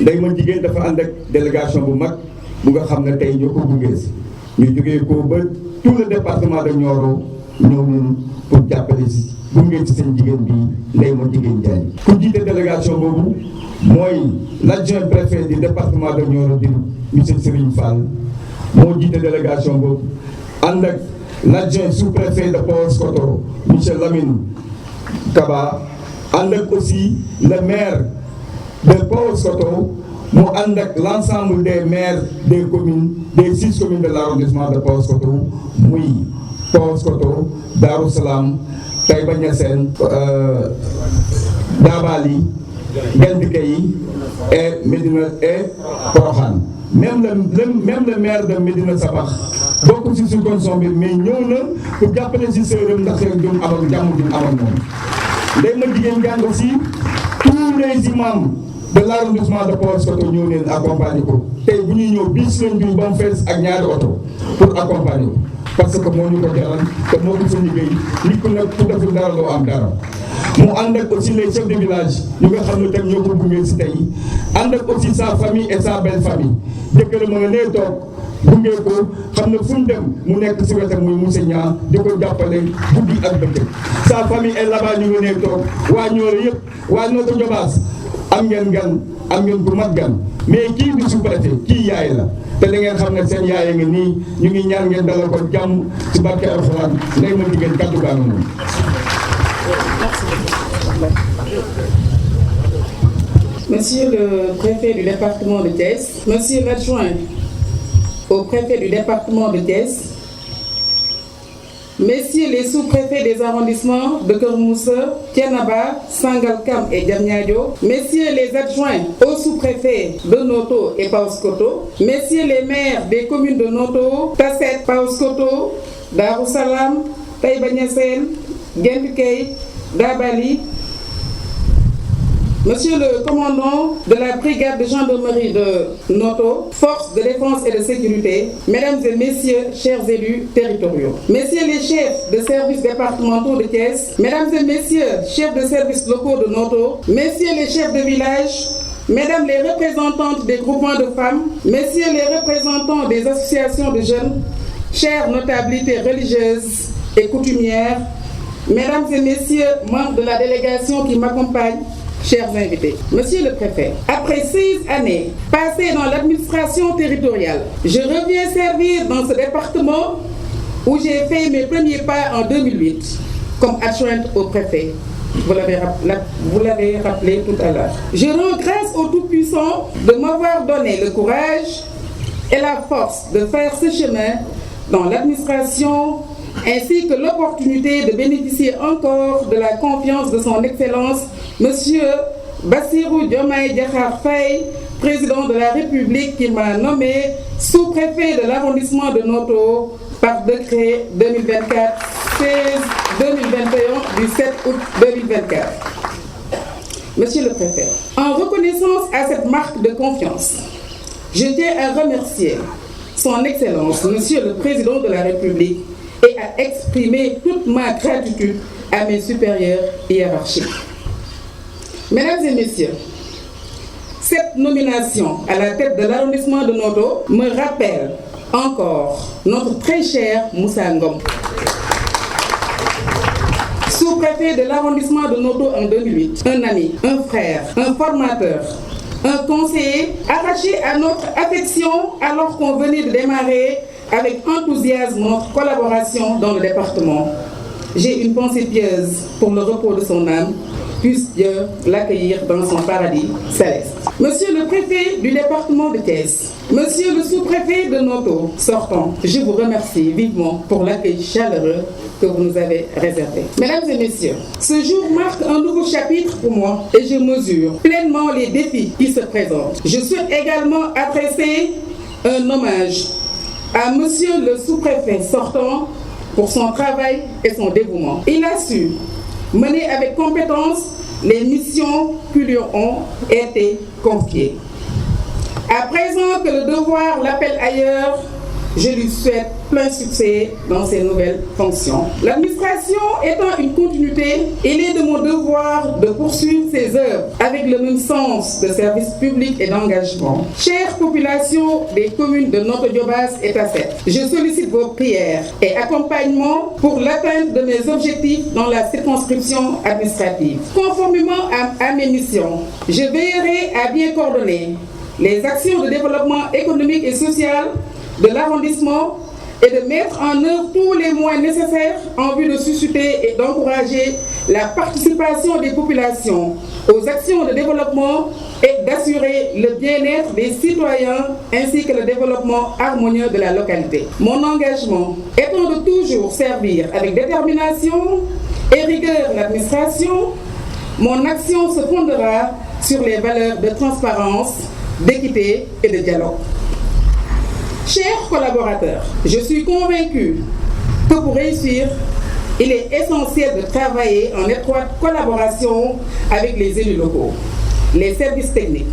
[SPEAKER 5] Ndeye Mone Jigéen dafa ànd ak délégation bu mag bu nga xam ne tey ñoo ko gunge si ñu jógee ko ba tout le département de Nioro ñëw ñun pour jàppale si gunge ci seen jigéen bi Ndeye Mone Jigéen Diagne. ku jiite délégation boobu mooy l'adjoint préfet du département de Nioro di monsieur Serigne Fall moo jiite délégation boobu ànd ak l'adjoint sous-préfet de Paoskoto monsieur Lamine Kaba ànd ak aussi le maire de Paoskoto mu ànd ak l'ensemble des maires des communes des 6 communes de l'arrondissement de Paoskoto muy Paoskoto Darou Salam Taïba Niassène Dabali Gendikey et Médina et Porokhane. Même le maire de Médina Sabakh bokk ci circonscription bi mais ñëw na pour jàppale ci sërëm ndax seen jum amal jàmm jum amal moom. Ndeye Mone Jigéen Diagne aussi tous les imams de l'arrondissement de Paoskoto ñëw leen accompagner ko tey bu ñuy ñëw bis lañ bi ba mu fees ak ñaari oto pour accompagner ko parce que moo ñu ko jaral te moo ko sa liggéey nit ku nekk ku deful dara loo am dara. mu ànd ak aussi les chefs de village ñu nga xam ne tam ñoo ko gunge si tey ànd ak aussi sa famille et sa belle famille jëkkër ma nga nee toog gunge ko xam ne fu mu dem mu nekk si wetam muy monsieur Niang di ko jàppale guddi ak bëccëg sa famille est là-bas ñu ngi nee toog waa Nioro yëpp waa Notto Diobass am ngeen gan am ngeen bu mat gan mais kii du sous-préfet kii yaay la te da ngeen xam ne seen yaay a ngi nii ñu ngi ñaan ngeen dalal ko jàmm ci barke Alxuraan Ndeye Mone Jigéen kaddu gaa ngi noonu.
[SPEAKER 6] Monsieur le préfet du département de Thiès, Monsieur l'adjoint au préfet du département de Thiès, Messieurs les sous-préfets des arrondissements de Keur Moussa, Thiénaba, Sangalkam et Diamniadio, Messieurs les adjoints aux sous-préfets de Noto et Paoskoto, Messieurs les maires des communes de Noto, Tasset, Paoskoto, Darou Salam, Taïba Niassène, Gendikey, Dabali, Monsieur le commandant de la brigade de gendarmerie de Noto, forces de défense et de sécurité, Mesdames et Messieurs, chers élus territoriaux, Messieurs les chefs de services départementaux de Thiès, Mesdames et Messieurs, chefs de services locaux de Noto, Messieurs les chefs de village, Mesdames les représentantes des groupements de femmes, Messieurs les représentants des associations de jeunes, chères notabilités religieuses et coutumières, Mesdames et Messieurs, membres de la délégation qui m'accompagnent, chers invités, Monsieur le préfet, après 6 années passées dans l'administration territoriale, je reviens servir dans ce département où j'ai fait mes premiers pas en 2008 comme adjointe au préfet. Vous l'avez rappelé tout à l'heure. Je rends grâce au Tout-Puissant de m'avoir donné le courage et la force de faire ce chemin dans l'administration ainsi que l'opportunité de bénéficier encore de la confiance de son Excellence, Monsieur Bassirou Diomaye Diakhar Faye, président de la République, qui m'a nommé sous-préfet de l'arrondissement de Noto par décret 2024-16-2021 du 7 août 2024. Monsieur le préfet, en reconnaissance à cette marque de confiance, je tiens à remercier son Excellence, Monsieur le Président de la République, et à exprimer toute ma gratitude à mes supérieurs hiérarchiques. Mesdames et Messieurs, cette nomination à la tête de l'arrondissement de Noto me rappelle encore notre très cher Moussa Ngom, sous-préfet de l'arrondissement de Noto en 2008, un ami, un frère, un formateur, un conseiller arraché à notre affection alors qu'on venait de démarrer avec enthousiasme notre collaboration dans le département. J'ai une pensée pieuse pour le repos de son âme, puisse Dieu l'accueillir dans son paradis céleste. Monsieur le préfet du département de Thiès, Monsieur le sous-préfet de Noto sortant, je vous remercie vivement pour l'accueil chaleureux que vous nous avez réservé. Mesdames et Messieurs, ce jour marque un nouveau chapitre pour moi et je mesure pleinement les défis qui se présentent. Je souhaite également adresser un hommage à Monsieur le sous-préfet sortant pour son travail et son dévouement. Il a su mener avec compétence les missions qui lui ont été confiées. À présent que le devoir l'appelle ailleurs, je lui souhaite plein succès dans ses nouvelles fonctions. L'administration étant une continuité, il est de mon devoir de poursuivre ses œuvres avec le même sens de service public et d'engagement. Chère population des communes de Notto Diobass et Tassette, je sollicite vos prières et accompagnement pour l'atteinte de mes objectifs dans la circonscription administrative. Conformément à mes missions, je veillerai à bien coordonner les actions de développement économique et social de l'arrondissement et de mettre en œuvre tous les moyens nécessaires en vue de susciter et d'encourager la participation des populations aux actions de développement et d'assurer le bien-être des citoyens ainsi que le développement harmonieux de la localité. Mon engagement étant de toujours servir avec détermination et rigueur l'administration, mon action se fondera sur les valeurs de transparence, d'équité et de dialogue. Chers collaborateurs, je suis convaincue que pour réussir, il est essentiel de travailler en étroite collaboration avec les élus locaux, les services techniques,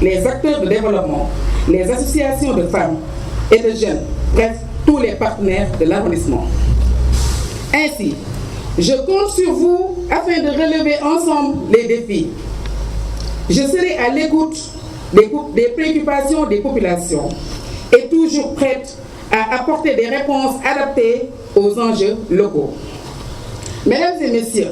[SPEAKER 6] les acteurs de développement, les associations de femmes et de jeunes, bref, tous les partenaires de l'arrondissement. Ainsi, je compte sur vous afin de relever ensemble les défis. Je serai à l'écoute des préoccupations des populations et toujours prête à apporter des réponses adaptées aux enjeux locaux. Mesdames et messieurs,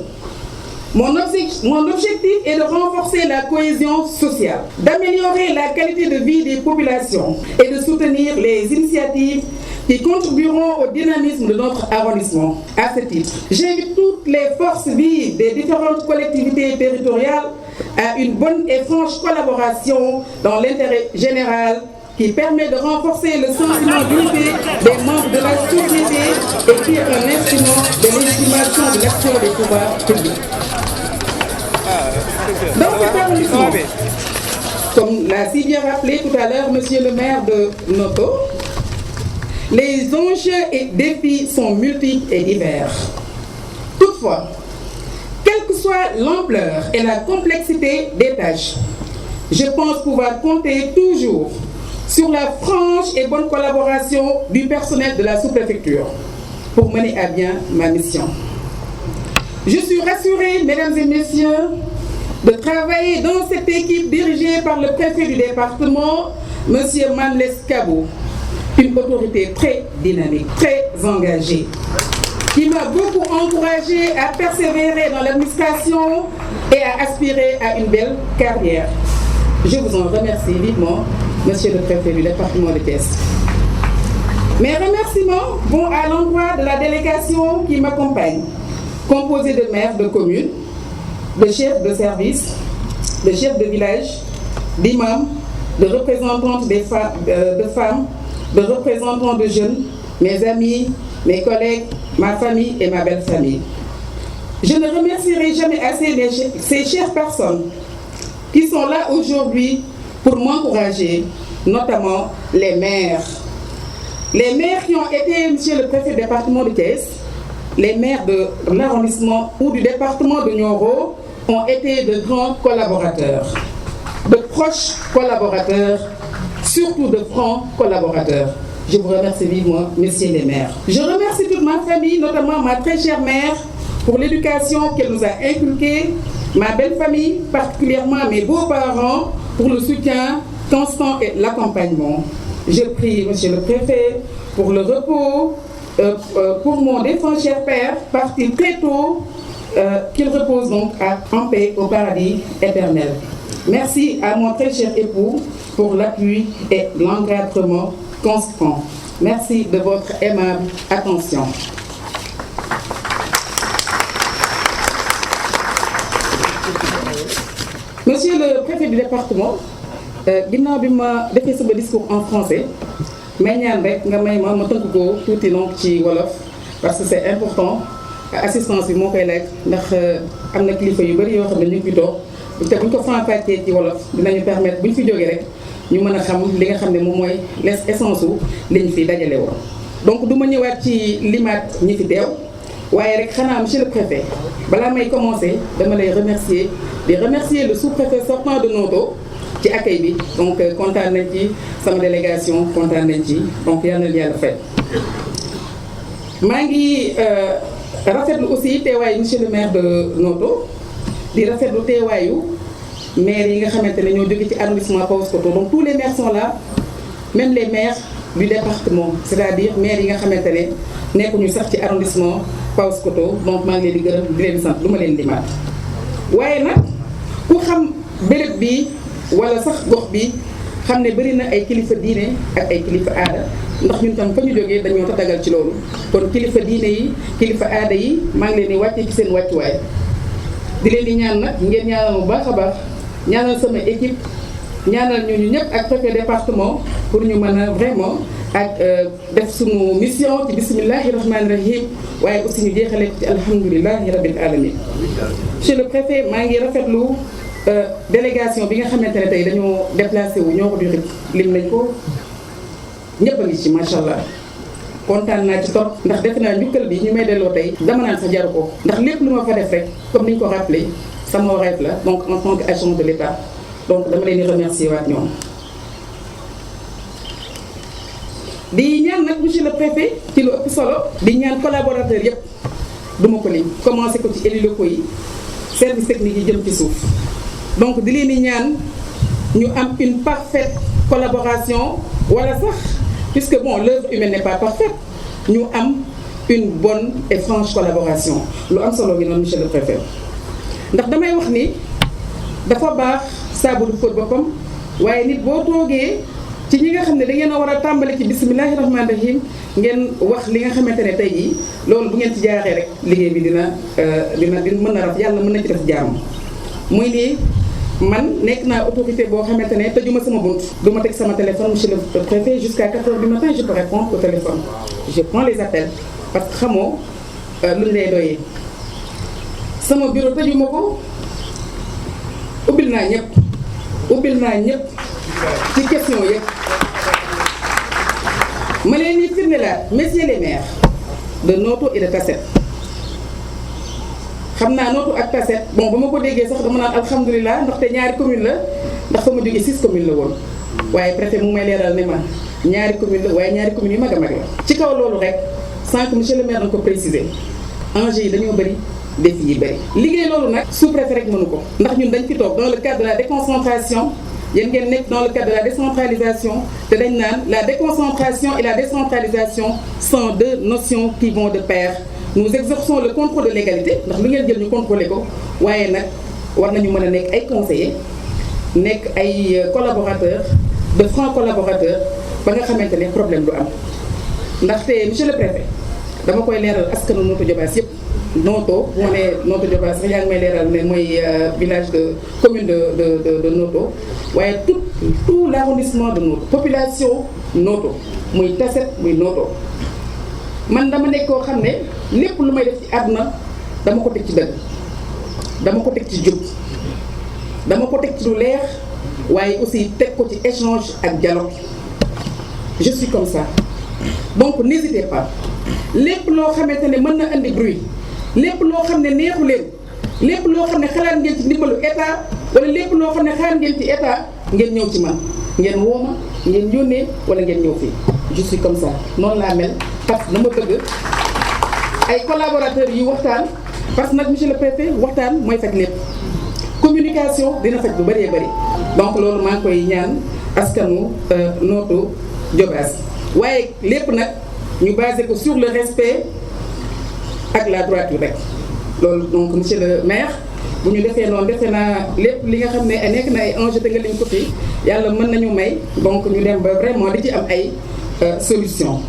[SPEAKER 6] mon objectif est de renforcer la cohésion sociale, d'améliorer la qualité de vie des populations et de soutenir les initiatives qui contribueront au dynamisme de notre arrondissement. À ce titre, j'invite toutes les forces vives des différentes collectivités territoriales à une bonne et franche collaboration dans l'intérêt général qui permet de renforcer le sentiment d'unité des membres de la société et qui est un instrument de légitimation de l'action des pouvoirs publics. Dans cet arrondissement, comme l'a si bien rappelé tout à l'heure Monsieur le maire de Notto, les enjeux et défis sont multiples et divers. Toutefois, quelle que soit l'ampleur et la complexité des tâches, je pense pouvoir compter toujours sur la franche et bonne collaboration du personnel de la sous-préfecture pour mener à bien ma mission. Je suis rassurée, mesdames et messieurs, de travailler dans cette équipe dirigée par le préfet du département, M. Mamles Kabou, une autorité très dynamique, très engagée, qui m'a beaucoup encouragée à persévérer dans l'administration et à aspirer à une belle carrière. Je vous en remercie vivement, Monsieur le préfet du département de Thiès. Mes remerciements vont à l'endroit de la délégation qui m'accompagne, composée de maires de communes, de chefs de service, de chefs de village, d'imams, de représentantes de femmes, de représentants de jeunes, mes amis, mes collègues, ma famille et ma belle famille. Je ne remercierai jamais assez ces chères personnes qui sont là aujourd'hui pour m'encourager, notamment les maires. Les maires qui ont été, monsieur le préfet du département de Thiès, les maires de l'arrondissement ou du département de Nioro ont été de grands collaborateurs, de proches collaborateurs, surtout de francs collaborateurs. Je vous remercie vivement, messieurs les maires. Je remercie toute ma famille, notamment ma très chère mère, pour l'éducation qu'elle nous a inculquée, ma belle famille, particulièrement mes beaux-parents, pour le soutien constant et l'accompagnement. Je prie, monsieur le préfet, pour le repos, pour mon défunt cher père, parti très tôt, qu'il repose donc en paix au paradis éternel. Merci à mon très cher époux pour l'appui et l'encadrement constant. Merci de votre aimable attention. Monsieur le préfet du département, ginnaaw bi ma defee sama discours en français may ñaan rek nga may ma tënk ko tuuti donc ci wolof parce que c'est important assistance bi moo koy lekk ndax am na kilifa yu bari yoo xam ne ñu ngi fi toog te bu ñu ko faram-fàccee ci wolof dinañu permettre bu ñu fi jógee rek ñu mën a xam li nga xam ne moom mooy l'essence u li ñu fi dajale woon. donc du ma ñëwaat ci limaat ñi fi teew waaye rek xanaa monsieur le préfet balaa may commencer dama lay remercier di remercier le sous-préfet sortant de Notto ci accueil bi donc kontaan nañ ci sama délégation kontaan nañ ci donc yal na yàlla fay. maa ngi rafetlu aussi teewaayu monsieur le maire de Noto di rafetlu teewaayu maires yi nga xamante ne ñoo jóge ci arrondissement Paoskoto donc tous les maires sont là même les maires du département c'est-à-dire maires yi nga xamante ne nekkuñu sax ci arrondissement Paoskoto donc maa ngi leen di gërëm di leen sant du ma leen limaat waaye nag ku xam béréb bi wala sax gox bi xam ne bëri na ay kilifa diine ak ay kilifa aada ndax ñun tam fa ñu jógee dañoo tatagal ci loolu kon kilifa diine yi kilifa aada yi maa ngi leen di wàccee ci seen wàccuwaay di leen di ñaan nag ngeen ñaanal bu baax a baax ñaanal sama équipe ñaanal ñu ñëpp ak préfet département pour ñu mën a vraiment ak def suñu mission ci bismillahi rahmani rahim waaye aussi ñu jeexale ko ci alhamdulilahi rabbil alamin monsieur le préfet maa ngi rafetlu délégation bi nga xamante ne tey dañoo déplacé wu ñoo ko di lim nañ ko ñëpp a ngi ci macha allah kontaan naa ci trop ndax defe naa njukkal bi ñu may delloo tey dama naan sax jaru ko ndax lépp lu ma fa def rek comme ni ñu ko rappelé sama rêve la donc en tant que agent de l'État donc dama leen di remercier waat ñoom. di ñaan nag monsieur le préfet ci lu ëpp solo di ñaan collaborateur yëpp duma ko lim commencé ko ci élus locaux yi service technique yi jëm ci suuf donc di leen di ñaan ñu am une parfaite collaboration wala sax puisque bon l'œuvre humaine n'est pas parfaite ñu am une bonne et franche collaboration lu am solo gi noonu monsieur le préfet ndax damay wax ni dafa baax saabu du fóot boppam waaye nit boo toogee ci ñi nga xam ne da ngeen a war a tàmbali ci bismillahi rahmaani rahim ngeen wax li nga xamante ne tey jii loolu bu ngeen ci jaaxee rek liggéey bi dina mën a raf yàlla mën na ci def jàmm muy nii man nekk naa autorité boo xamante ne tëjuma sama bunt du ma teg sama téléphone monsieur le préfet jusqu'à 4h du matin je peux répondre au téléphone je prends les appels parce que xamoo luñ lay doyee sama bureau tëjuma ko ubbil naa ñëpp ci question yëpp ma leen di firndelaat messieurs les maires de Noto et de Tassette xam naa Noto ak Tassette bon ba ma ko déggee sax dama naan alhamdulilah ndaxte ñaari commune la ndax fa ma jógee 6 communes la woon waaye préfet mu may leeral ne ma ñaari commune la waaye ñaari communes yu mag a mag la ci kaw loolu rek sans que monsieur le maire na ko préciser enjeux yi dañoo bëri défis yi bëri liggéey loolu nag sous-préfet rek mënu ko ndax ñun dañ fi toog dans le cadre de la déconcentration yéen ngeen nekk dans le cadre de la décentralisation te dañ naan la déconcentration et la décentralisation sont deux notions qui vont de pair nous exerçons le contrôle de l'égalité ndax lu ngeen jël ñu contrôler ko waaye nag war nañu mën a nekk ay conseillers nekk ay collaborateurs de francs collaborateurs ba nga xamante ne problème du am ndaxte monsieur le préfet dama koy leeral askanu Noto Diobass yëpp Noto bu ma nee Noto Diobass sax yaa ngi may leeral ne mooy village de commune de Noto waaye tout l'arrondissement de Noto population Noto muy Tassette muy Noto man dama nekk koo xam ne lépp lu may def ci àdduna dama ko teg ci dëgg dama ko teg ci jub dama ko teg ci lu leer waaye aussi teg ko ci échange ak dialogue je suis comme ça donc n'hésitez pas lépp loo xamante ne mën na andi bruit lépp loo xam ne neexu leen lépp loo xam ne xalaat ngeen ci ndimbalu état wala lépp loo xam ne xalaat ngeen ci état ngeen ñëw ci man ngeen woo ma ngeen yónnee wala ngeen ñëw fii je suis comme ça noonu laa mel parce que dama bëgg ay collaborateurs yi waxtaan parce que nag monsieur le préfet waxtaan mooy faj lépp communication dina faj bu bëree bëri donc loolu maa ngi koy ñaan askanu Noto Diobass waaye lépp nag ñu basé ko sur le respect ak la droiture rek loolu donc monsieur le maire bu ñu defee noonu defe naa lépp li nga xam ne nekk na ay enjeux te nga lim ko fi yàlla mën nañu may donc ñu dem ba vraiment di ci am ay solution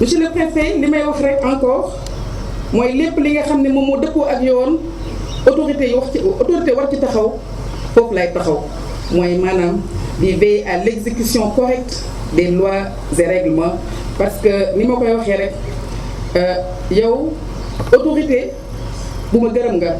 [SPEAKER 6] monsieur le préfet li may wax rek encore mooy lépp li nga xam ne moom moo dëppoo ak yoon autorité yi wax ci autorité war ci taxaw foofu lay taxaw mooy maanaam di veiller à l'exécution correcte des lois et règlements parce que ni ma koy waxee rek yow autorité bu ma gërëm nga